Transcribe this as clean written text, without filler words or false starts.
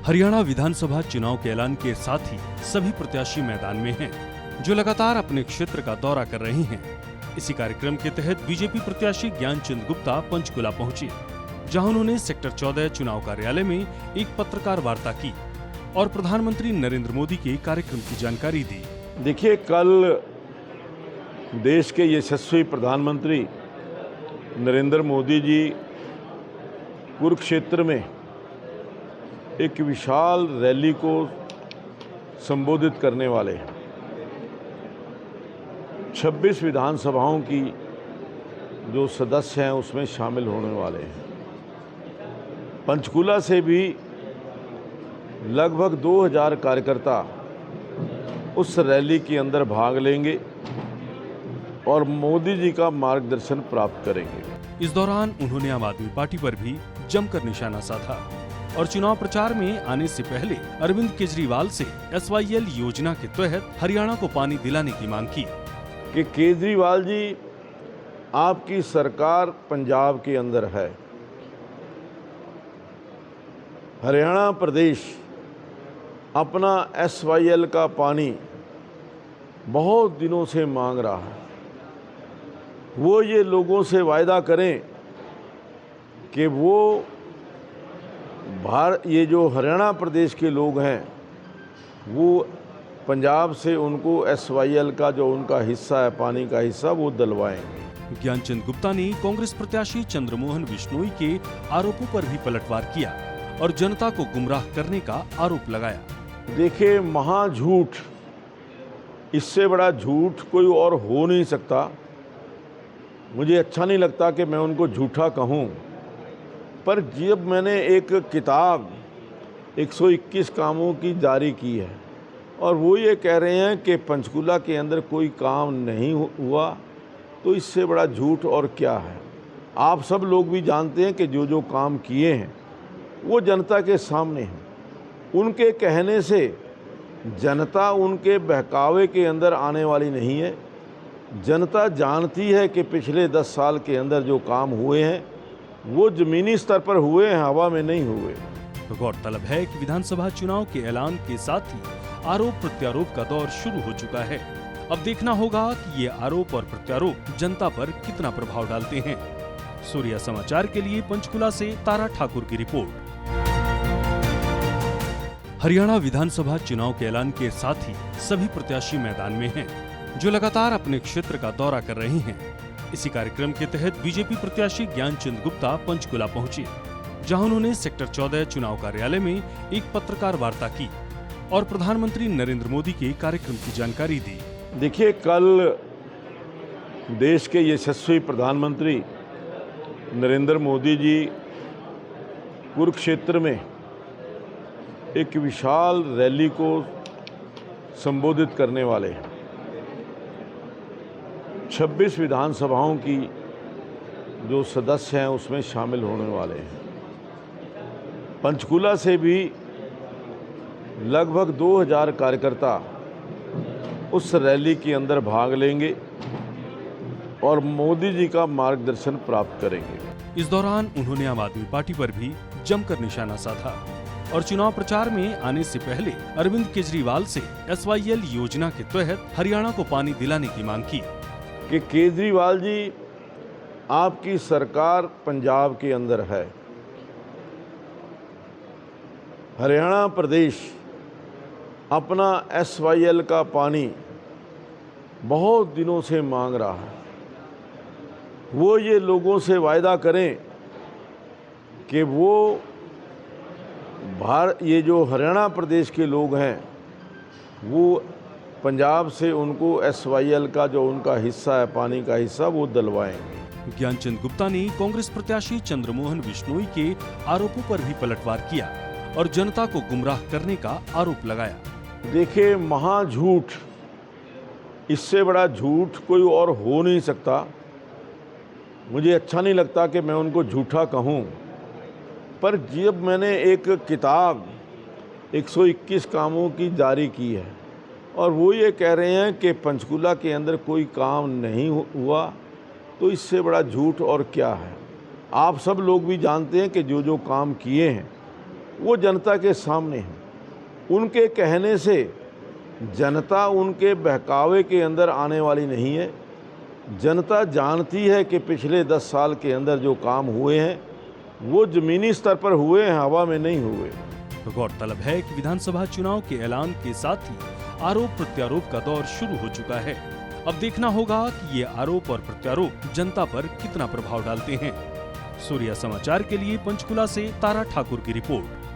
हरियाणा विधानसभा चुनाव के ऐलान के साथ ही सभी प्रत्याशी मैदान में हैं, जो लगातार अपने क्षेत्र का दौरा कर रहे हैं। इसी कार्यक्रम के तहत बीजेपी प्रत्याशी ज्ञानचंद गुप्ता पंचकुला पहुंचे, जहां उन्होंने सेक्टर 14 चुनाव कार्यालय में एक पत्रकार वार्ता की और प्रधानमंत्री नरेंद्र मोदी के कार्यक्रम की जानकारी दी। देखिए, कल देश के यशस्वी प्रधानमंत्री नरेंद्र मोदी जी कुरुक्षेत्र में एक विशाल रैली को संबोधित करने वाले हैं। 26 विधानसभाओं की जो सदस्य हैं उसमें शामिल होने वाले हैं। पंचकुला से भी लगभग 2000 कार्यकर्ता उस रैली के अंदर भाग लेंगे और मोदी जी का मार्गदर्शन प्राप्त करेंगे। इस दौरान उन्होंने आम आदमी पार्टी पर भी जमकर निशाना साधा और चुनाव प्रचार में आने से पहले अरविंद केजरीवाल से SYL योजना के तहत हरियाणा को पानी दिलाने की मांग की कि केजरीवाल जी, आपकी सरकार पंजाब के अंदर है, हरियाणा प्रदेश अपना SYL का पानी बहुत दिनों से मांग रहा है। वो ये लोगों से वायदा करें कि वो ये जो हरियाणा प्रदेश के लोग हैं वो पंजाब से उनको SYL का जो उनका हिस्सा है, पानी का हिस्सा, वो दिलवाएंगे। ज्ञानचंद गुप्ता ने कांग्रेस प्रत्याशी चंद्रमोहन बिश्नोई के आरोपों पर भी पलटवार किया और जनता को गुमराह करने का आरोप लगाया। देखिए, महाझूठ, इससे बड़ा झूठ कोई और हो नहीं सकता। मुझे अच्छा नहीं लगता कि मैं उनको झूठा कहूँ, पर जब मैंने एक किताब 121 कामों की जारी की है और वो ये कह रहे हैं कि पंचकुला के अंदर कोई काम नहीं हुआ, तो इससे बड़ा झूठ और क्या है। आप सब लोग भी जानते हैं कि जो जो काम किए हैं वो जनता के सामने हैं। उनके कहने से जनता उनके बहकावे के अंदर आने वाली नहीं है। जनता जानती है कि पिछले 10 साल के अंदर जो काम हुए हैं वो जमीनी स्तर पर हुए हैं, हवा में नहीं हुए। गौरतलब है कि विधानसभा चुनाव के ऐलान के साथ ही आरोप प्रत्यारोप का दौर शुरू हो चुका है। अब देखना होगा कि ये आरोप और प्रत्यारोप जनता पर कितना प्रभाव डालते हैं। सूर्या समाचार के लिए पंचकुला से तारा ठाकुर की रिपोर्ट। हरियाणा विधानसभा चुनाव के ऐलान के साथ ही सभी प्रत्याशी मैदान में हैं, जो लगातार अपने क्षेत्र का दौरा कर रहे हैं। इसी कार्यक्रम के तहत बीजेपी प्रत्याशी ज्ञानचंद गुप्ता पंचकुला पहुंचे, जहां उन्होंने सेक्टर 14 चुनाव कार्यालय में एक पत्रकार वार्ता की और प्रधानमंत्री नरेंद्र मोदी के कार्यक्रम की जानकारी दी। देखिए, कल देश के यशस्वी प्रधानमंत्री नरेंद्र मोदी जी कुरुक्षेत्र में एक विशाल रैली को संबोधित करने वाले हैं। 26 विधानसभाओं की जो सदस्य हैं उसमें शामिल होने वाले हैं। पंचकुला से भी लगभग 2000 कार्यकर्ता उस रैली के अंदर भाग लेंगे और मोदी जी का मार्गदर्शन प्राप्त करेंगे। इस दौरान उन्होंने आम आदमी पार्टी पर भी जमकर निशाना साधा और चुनाव प्रचार में आने से पहले अरविंद केजरीवाल से SYL योजना के तहत हरियाणा को पानी दिलाने की मांग की कि केजरीवाल जी, आपकी सरकार पंजाब के अंदर है, हरियाणा प्रदेश अपना SYL का पानी बहुत दिनों से मांग रहा है। वो ये लोगों से वायदा करें कि वो ये जो हरियाणा प्रदेश के लोग हैं वो पंजाब से उनको SYL का जो उनका हिस्सा है, पानी का हिस्सा, वो दिलवाएंगे। ज्ञानचंद गुप्ता ने कांग्रेस प्रत्याशी चंद्रमोहन बिश्नोई के आरोपों पर भी पलटवार किया और जनता को गुमराह करने का आरोप लगाया। देखिए, महाझूठ, इससे बड़ा झूठ कोई और हो नहीं सकता। मुझे अच्छा नहीं लगता कि मैं उनको झूठा कहूँ, पर जब मैंने एक किताब 121 कामों की जारी की है और वो ये कह रहे हैं कि पंचकुला के अंदर कोई काम नहीं हुआ, तो इससे बड़ा झूठ और क्या है। आप सब लोग भी जानते हैं कि जो जो काम किए हैं वो जनता के सामने हैं। उनके कहने से जनता उनके बहकावे के अंदर आने वाली नहीं है। जनता जानती है कि पिछले 10 साल के अंदर जो काम हुए हैं वो जमीनी स्तर पर हुए हैं, हवा में नहीं हुए। गौरतलब है कि विधानसभा चुनाव के ऐलान के साथ ही आरोप प्रत्यारोप का दौर शुरू हो चुका है। अब देखना होगा कि ये आरोप और प्रत्यारोप जनता पर कितना प्रभाव डालते हैं। सूर्या समाचार के लिए पंचकुला से तारा ठाकुर की रिपोर्ट।